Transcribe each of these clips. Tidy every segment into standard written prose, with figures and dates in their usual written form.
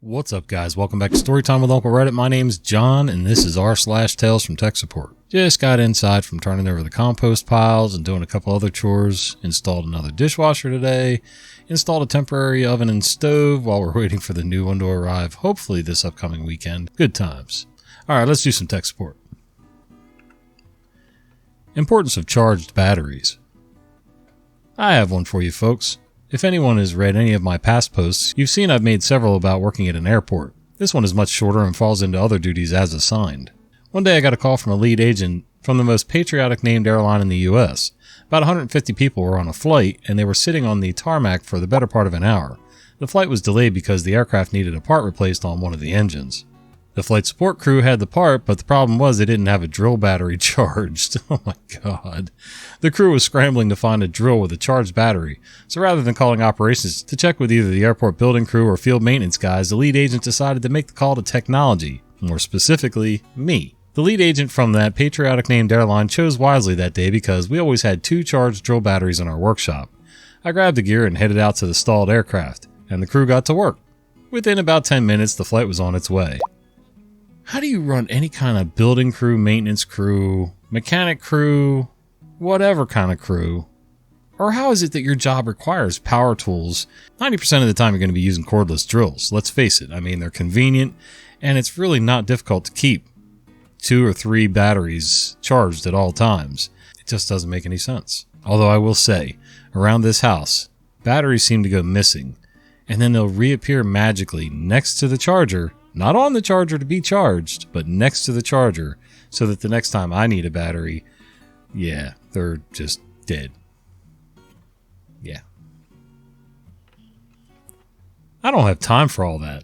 What's up, guys? Welcome back to Storytime with Uncle Reddit. My name's John, and this is r/Tales from Tech Support. Just got inside from turning over the compost piles and doing a couple other chores. Installed another dishwasher today. Installed a temporary oven and stove while we're waiting for the new one to arrive, hopefully this upcoming weekend. Good times. Alright, let's do some tech support. Importance of charged batteries. I have one for you, folks. If anyone has read any of my past posts, you've seen I've made several about working at an airport. This one is much shorter and falls into other duties as assigned. One day I got a call from a lead agent from the most patriotic named airline in the US. About 150 people were on a flight, and they were sitting on the tarmac for the better part of an hour. The flight was delayed because the aircraft needed a part replaced on one of the engines. The flight support crew had the part, but the problem was they didn't have a drill battery charged. Oh my god. The crew was scrambling to find a drill with a charged battery, so rather than calling operations to check with either the airport building crew or field maintenance guys, the lead agent decided to make the call to technology, more specifically, me. The lead agent from that patriotic named airline chose wisely that day because we always had 2 charged drill batteries in our workshop. I grabbed the gear and headed out to the stalled aircraft, and the crew got to work. Within about 10 minutes, the flight was on its way. How do you run any kind of building crew, maintenance crew, mechanic crew, whatever kind of crew? Or how is it that your job requires power tools? 90% of the time you're going to be using cordless drills. Let's face it, I mean, they're convenient, and it's really not difficult to keep 2 or 3 batteries charged at all times. It just doesn't make any sense. Although I will say, around this house, batteries seem to go missing, and then they'll reappear magically next to the charger. Not on the charger to be charged, but next to the charger, so that the next time I need a battery, yeah, they're just dead. Yeah. I don't have time for all that.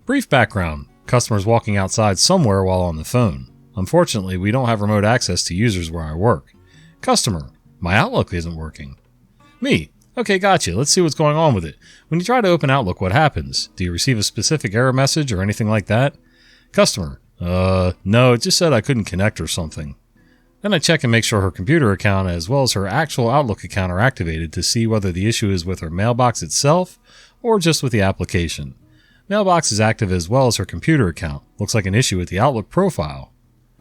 Brief background. Customers walking outside somewhere while on the phone. Unfortunately, we don't have remote access to users where I work. Customer. My Outlook isn't working. Me. Okay, gotcha. Let's see what's going on with it. When you try to open Outlook, what happens? Do you receive a specific error message or anything like that? Customer. No, it just said I couldn't connect or something. Then I check and make sure her computer account as well as her actual Outlook account are activated to see whether the issue is with her mailbox itself or just with the application. Mailbox is active as well as her computer account. Looks like an issue with the Outlook profile.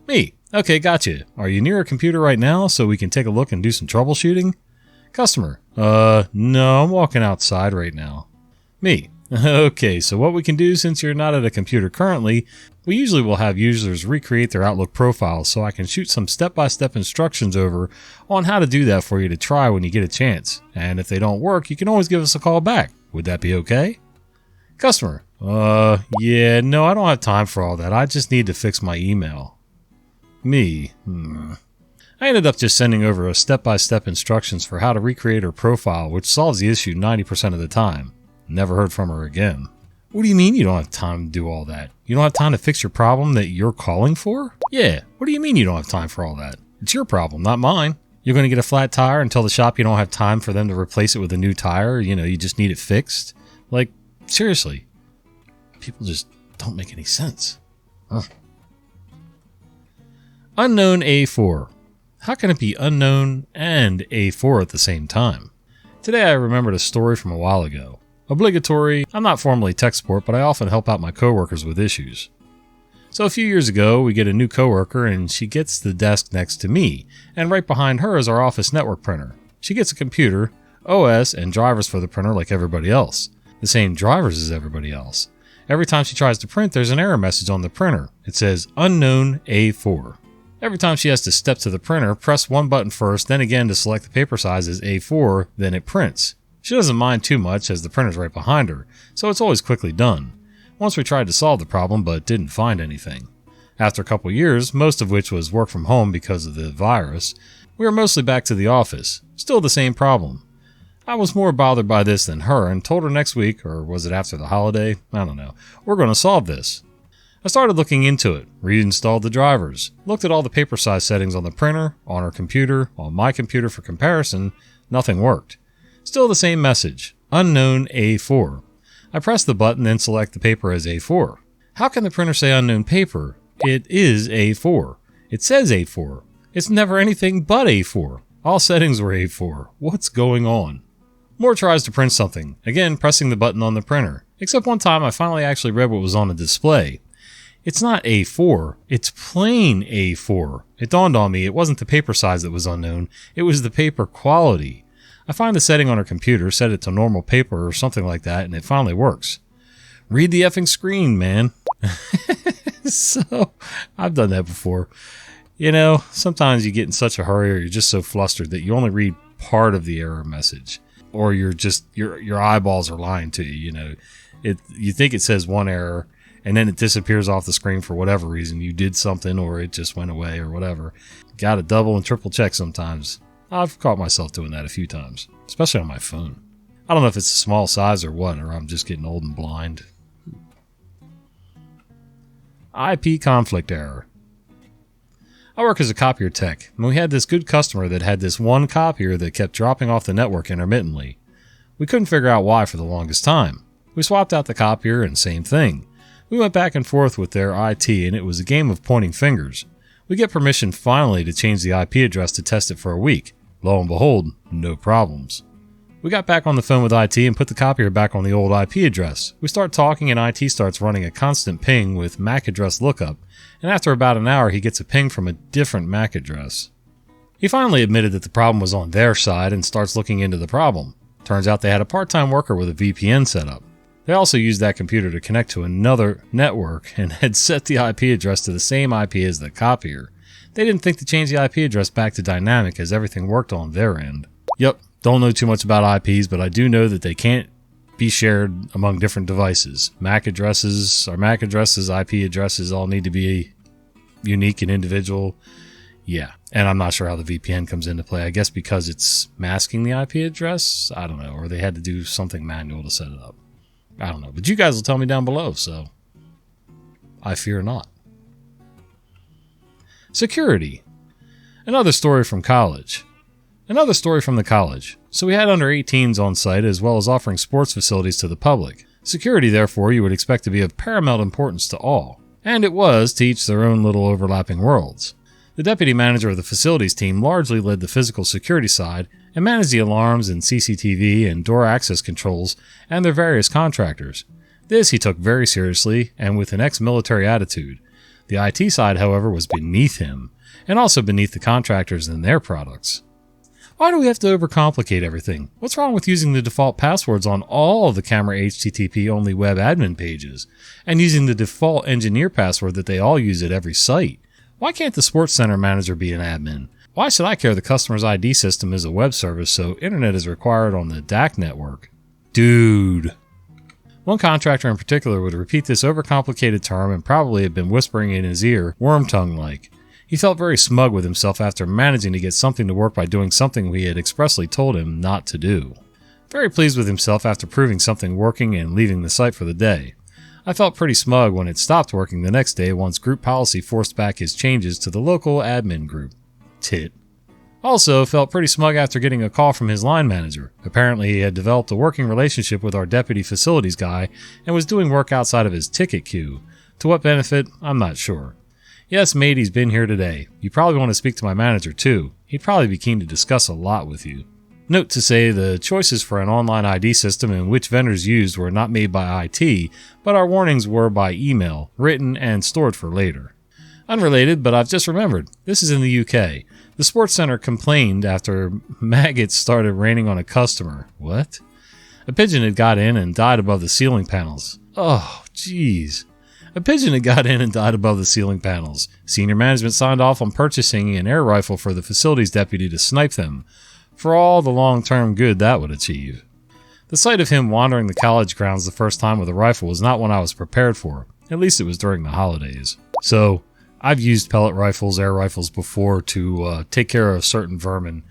Me. Okay, gotcha. Are you near a computer right now so we can take a look and do some troubleshooting? Customer. No, I'm walking outside right now. Me. Okay, so what we can do since you're not at a computer currently, we usually will have users recreate their Outlook profiles so I can shoot some step-by-step instructions over on how to do that for you to try when you get a chance. And if they don't work, you can always give us a call back. Would that be okay? Customer. Yeah, no, I don't have time for all that. I just need to fix my email. Me. I ended up just sending over a step-by-step instructions for how to recreate her profile, which solves the issue 90% of the time. Never heard from her again. What do you mean you don't have time to do all that? You don't have time to fix your problem that you're calling for? Yeah, what do you mean you don't have time for all that? It's your problem, not mine. You're going to get a flat tire and tell the shop you don't have time for them to replace it with a new tire, you just need it fixed? Like, seriously. People just don't make any sense. Unknown A4. How can it be unknown and A4 at the same time? Today I remembered a story from a while ago. Obligatory, I'm not formally tech support, but I often help out my coworkers with issues. So a few years ago, we get a new coworker and she gets the desk next to me, and right behind her is our office network printer. She gets a computer, OS, and drivers for the printer like everybody else. The same drivers as everybody else. Every time she tries to print, there's an error message on the printer. It says, unknown A4. Every time she has to step to the printer, press one button first, then again to select the paper size as A4, then it prints. She doesn't mind too much as the printer's right behind her, so it's always quickly done. Once we tried to solve the problem but didn't find anything. After a couple years, most of which was work from home because of the virus, we were mostly back to the office. Still the same problem. I was more bothered by this than her and told her next week, or was it after the holiday? I don't know. We're going to solve this. I started looking into it, reinstalled the drivers, looked at all the paper size settings on the printer, on her computer, on my computer for comparison. Nothing worked. Still the same message, unknown A4. I press the button, then select the paper as A4. How can the printer say unknown paper? It is A4. It says A4. It's never anything but A4. All settings were A4. What's going on? More tries to print something, again pressing the button on the printer. Except one time I finally actually read what was on the display. It's not A4, it's plain A4. It dawned on me it wasn't the paper size that was unknown, it was the paper quality. I find the setting on her computer, set it to normal paper or something like that, and it finally works. Read the effing screen, man. So, I've done that before. You know, sometimes you get in such a hurry or you're just so flustered that you only read part of the error message. Or you're just, your eyeballs are lying to you, you know. You think it says one error, and then it disappears off the screen for whatever reason. You did something or it just went away or whatever. Got to double and triple check sometimes. I've caught myself doing that a few times, especially on my phone. I don't know if it's a small size or what, or I'm just getting old and blind. IP conflict error. I work as a copier tech, and we had this good customer that had this one copier that kept dropping off the network intermittently. We couldn't figure out why for the longest time. We swapped out the copier and same thing. We went back and forth with their IT and it was a game of pointing fingers. We get permission finally to change the IP address to test it for a week. Lo and behold, no problems. We got back on the phone with IT and put the copier back on the old IP address. We start talking and IT starts running a constant ping with MAC address lookup, and after about an hour he gets a ping from a different MAC address. He finally admitted that the problem was on their side and starts looking into the problem. Turns out they had a part-time worker with a VPN set up. They also used that computer to connect to another network and had set the IP address to the same IP as the copier. They didn't think to change the IP address back to dynamic as everything worked on their end. Yep, don't know too much about IPs, but I do know that they can't be shared among different devices. MAC addresses, IP addresses all need to be unique and individual. Yeah, and I'm not sure how the VPN comes into play. I guess because it's masking the IP address? I don't know, or they had to do something manual to set it up. I don't know, but you guys will tell me down below, so I fear not. Security. Another story from college. Another story from the college. So we had under 18s on site as well as offering sports facilities to the public. Security, therefore, you would expect to be of paramount importance to all. And it was to each their own little overlapping worlds. The deputy manager of the facilities team largely led the physical security side and managed the alarms and CCTV and door access controls and their various contractors. This he took very seriously and with an ex-military attitude. The IT side, however, was beneath him, and also beneath the contractors and their products. Why do we have to overcomplicate everything? What's wrong with using the default passwords on all of the camera HTTP-only web admin pages, and using the default engineer password that they all use at every site? Why can't the sports center manager be an admin? Why should I care the customer's ID system is a web service so internet is required on the DAC network? Dude. One contractor in particular would repeat this overcomplicated term and probably had been whispering in his ear, worm-tongue-like. He felt very smug with himself after managing to get something to work by doing something we had expressly told him not to do. Very pleased with himself after proving something working and leaving the site for the day. I felt pretty smug when it stopped working the next day once group policy forced back his changes to the local admin group. Tit. Also felt pretty smug after getting a call from his line manager. Apparently he had developed a working relationship with our deputy facilities guy and was doing work outside of his ticket queue. To what benefit, I'm not sure. Yes, mate, he's been here today. You probably want to speak to my manager too. He'd probably be keen to discuss a lot with you. Note to say the choices for an online ID system and which vendors used were not made by IT, but our warnings were by email, written and stored for later. Unrelated, but I've just remembered, this is in the UK. The sports center complained after maggots started raining on a customer. What? A pigeon had got in and died above the ceiling panels. Oh, jeez. A pigeon had got in and died above the ceiling panels. Senior management signed off on purchasing an air rifle for the facilities deputy to snipe them, for all the long-term good that would achieve. The sight of him wandering the college grounds the first time with a rifle was not one I was prepared for. At least it was during the holidays. So, I've used pellet rifles, air rifles before to take care of certain vermin.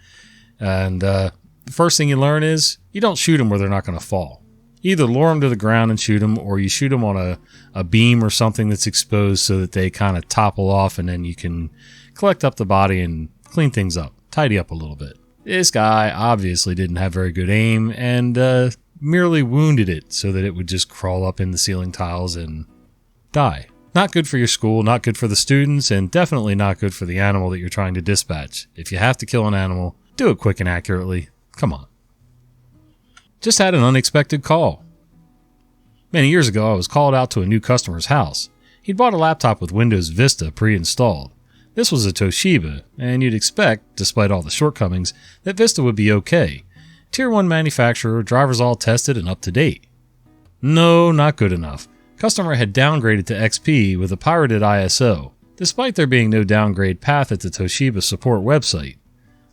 And the first thing you learn is, you don't shoot them where they're not going to fall. You either lure them to the ground and shoot them, or you shoot them on a beam or something that's exposed so that they kind of topple off, and then you can collect up the body and clean things up, tidy up a little bit. This guy obviously didn't have very good aim and merely wounded it so that it would just crawl up in the ceiling tiles and die. Not good for your school, not good for the students, and definitely not good for the animal that you're trying to dispatch. If you have to kill an animal, do it quick and accurately. Come on. Just had an unexpected call. Many years ago, I was called out to a new customer's house. He'd bought a laptop with Windows Vista pre-installed. This was a Toshiba, and you'd expect, despite all the shortcomings, that Vista would be okay. Tier 1 manufacturer, drivers all tested and up to date. No, not good enough. Customer had downgraded to XP with a pirated ISO, despite there being no downgrade path at the Toshiba support website.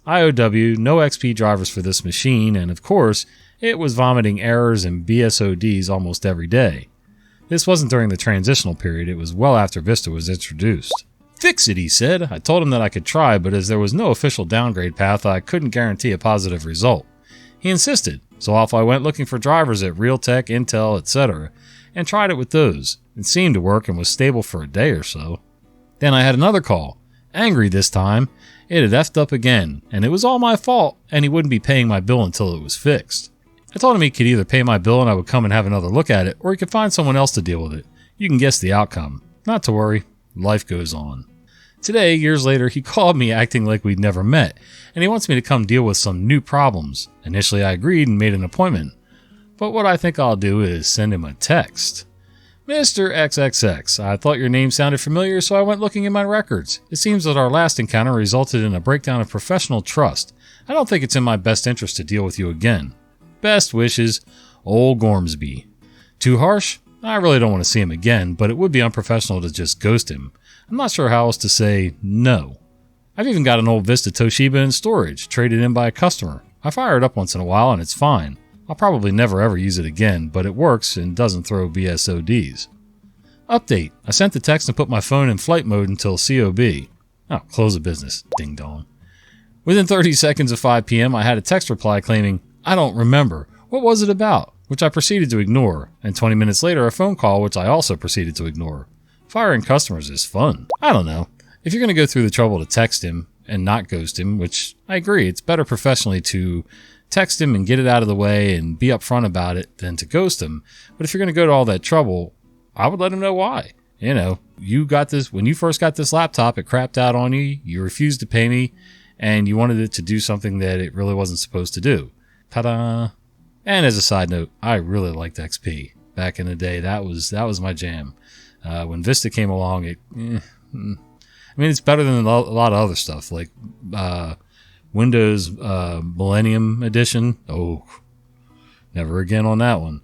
IOW, no XP drivers for this machine, and of course, it was vomiting errors and BSODs almost every day. This wasn't during the transitional period, it was well after Vista was introduced. Fix it, he said. I told him that I could try, but as there was no official downgrade path, I couldn't guarantee a positive result. He insisted, so off I went looking for drivers at Realtek, Intel, etc., and tried it with those. It seemed to work and was stable for a day or so. Then I had another call. Angry this time. It had effed up again, and it was all my fault, and he wouldn't be paying my bill until it was fixed. I told him he could either pay my bill and I would come and have another look at it, or he could find someone else to deal with it. You can guess the outcome. Not to worry, life goes on. Today, years later, he called me acting like we'd never met, and he wants me to come deal with some new problems. Initially, I agreed and made an appointment. But what I think I'll do is send him a text. Mr. XXX, I thought your name sounded familiar, so I went looking in my records. It seems that our last encounter resulted in a breakdown of professional trust. I don't think it's in my best interest to deal with you again. Best wishes, Old Gormsby. Too harsh? I really don't want to see him again, but it would be unprofessional to just ghost him. I'm not sure how else to say no. I've even got an old Vista Toshiba in storage, traded in by a customer. I fire it up once in a while and it's fine. I'll probably never ever use it again, but it works and doesn't throw BSODs. Update. I sent the text and put my phone in flight mode until COB. Oh, close of business. Ding dong. Within 30 seconds of 5 p.m., I had a text reply claiming, I don't remember. What was it about? Which I proceeded to ignore, and 20 minutes later a phone call which I also proceeded to ignore. Firing customers is fun. I don't know. If you're going to go through the trouble to text him and not ghost him, which I agree, it's better professionally to text him and get it out of the way and be upfront about it than to ghost him. But if you're going to go to all that trouble, I would let him know why. You know, you got this, when you first got this laptop, it crapped out on you, you refused to pay me, and you wanted it to do something that it really wasn't supposed to do. Ta-da! And as a side note, I really liked XP. Back in the day, that was my jam. When Vista came along, it's better than a lot of other stuff, like Windows Millennium Edition. Oh, never again on that one.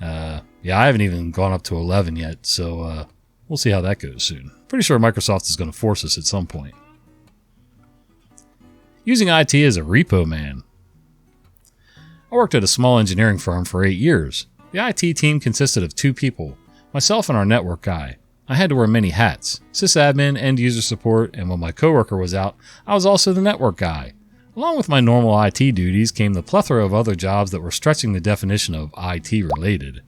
I haven't even gone up to 11 yet, so we'll see how that goes soon. Pretty sure Microsoft is going to force us at some point. Using IT as a repo man. I worked at a small engineering firm for 8 years. The IT team consisted of 2 people, myself and our network guy. I had to wear many hats, sysadmin, end user support, and when my coworker was out, I was also the network guy. Along with my normal IT duties came the plethora of other jobs that were stretching the definition of IT related.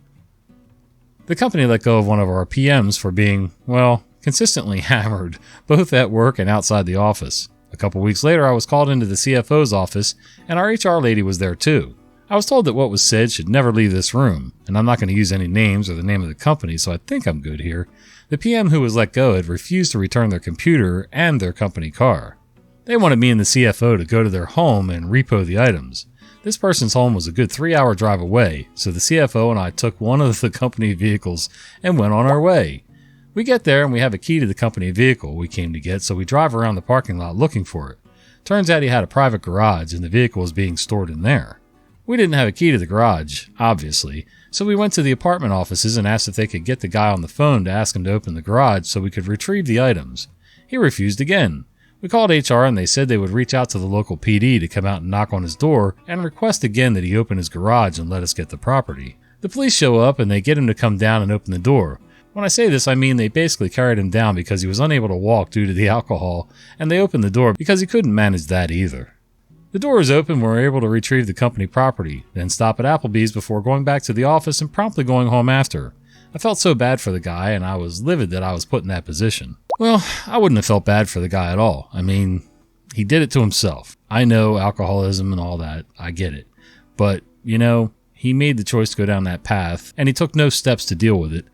The company let go of one of our PMs for being, well, consistently hammered, both at work and outside the office. A couple weeks later, I was called into the CFO's office, and our HR lady was there too. I was told that what was said should never leave this room, and I'm not going to use any names or the name of the company, so I think I'm good here. The PM who was let go had refused to return their computer and their company car. They wanted me and the CFO to go to their home and repo the items. This person's home was a good 3-hour drive away, so the CFO and I took one of the company vehicles and went on our way. We get there and we have a key to the company vehicle we came to get, so we drive around the parking lot looking for it. Turns out he had a private garage and the vehicle was being stored in there. We didn't have a key to the garage, obviously, so we went to the apartment offices and asked if they could get the guy on the phone to ask him to open the garage so we could retrieve the items. He refused again. We called HR and they said they would reach out to the local PD to come out and knock on his door and request again that he open his garage and let us get the property. The police show up and they get him to come down and open the door. When I say this, I mean they basically carried him down because he was unable to walk due to the alcohol, and they opened the door because he couldn't manage that either. The door is open, we're able to retrieve the company property, then stop at Applebee's before going back to the office and promptly going home after. I felt so bad for the guy, and I was livid that I was put in that position. Well, I wouldn't have felt bad for the guy at all. I mean, he did it to himself. I know alcoholism and all that, I get it. But, you know, he made the choice to go down that path, and he took no steps to deal with it.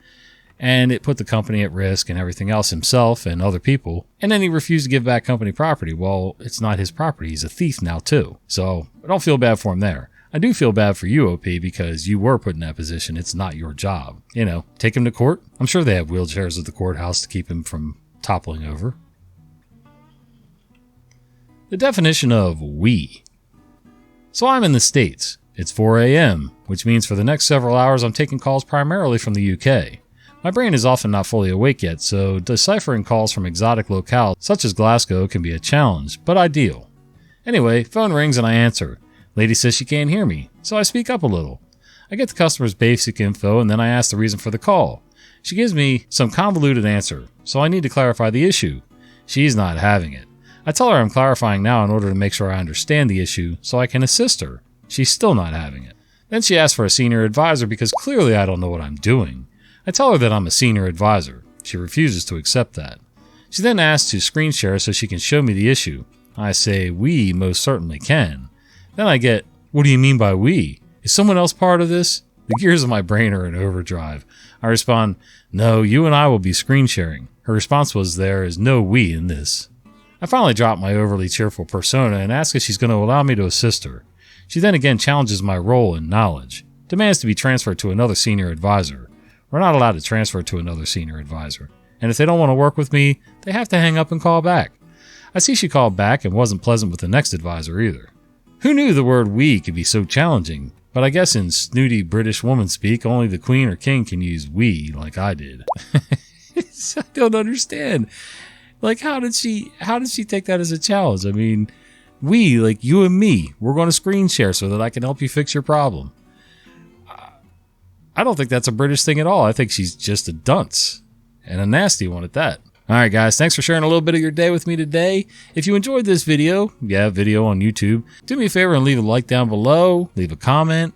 And it put the company at risk and everything else, himself and other people. And then he refused to give back company property. Well, it's not his property. He's a thief now, too. So I don't feel bad for him there. I do feel bad for you, OP, because you were put in that position. It's not your job. You know, take him to court. I'm sure they have wheelchairs at the courthouse to keep him from toppling over. The definition of we. So I'm in the States. It's 4 a.m., which means for the next several hours I'm taking calls primarily from the UK. My brain is often not fully awake yet, so deciphering calls from exotic locales such as Glasgow can be a challenge, but ideal. Anyway, phone rings and I answer. Lady says she can't hear me, so I speak up a little. I get the customer's basic info and then I ask the reason for the call. She gives me some convoluted answer, so I need to clarify the issue. She's not having it. I tell her I'm clarifying now in order to make sure I understand the issue so I can assist her. She's still not having it. Then she asks for a senior advisor because clearly I don't know what I'm doing. I tell her that I'm a senior advisor. She refuses to accept that. She then asks to screen share so she can show me the issue. I say, we most certainly can. Then I get, what do you mean by we? Is someone else part of this? The gears of my brain are in overdrive. I respond, no, you and I will be screen sharing. Her response was, there is no we in this. I finally drop my overly cheerful persona and ask if she's going to allow me to assist her. She then again challenges my role and knowledge, demands to be transferred to another senior advisor. We're not allowed to transfer to another senior advisor, and if they don't want to work with me, they have to hang up and call back. I see she called back and wasn't pleasant with the next advisor either. Who knew the word we could be so challenging? But I guess in snooty British woman speak, only the queen or king can use we like I did. I don't understand. Like, how did she take that as a challenge? I mean, we, like you and me, we're going to screen share so that I can help you fix your problem. I don't think that's a British thing at all. I think she's just a dunce, and a nasty one at that. Alright guys, thanks for sharing a little bit of your day with me today. If you enjoyed this video on YouTube, do me a favor and leave a like down below, leave a comment,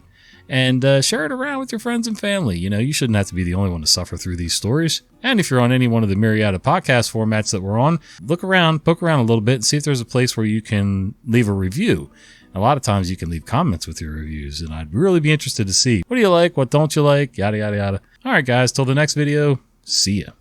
and share it around with your friends and family. You know, you shouldn't have to be the only one to suffer through these stories. And if you're on any one of the myriad of podcast formats that we're on, poke around a little bit and see if there's a place where you can leave a review. A lot of times you can leave comments with your reviews, and I'd really be interested to see what do you like, what don't you like, yada, yada, yada. All right, guys, till the next video, see ya.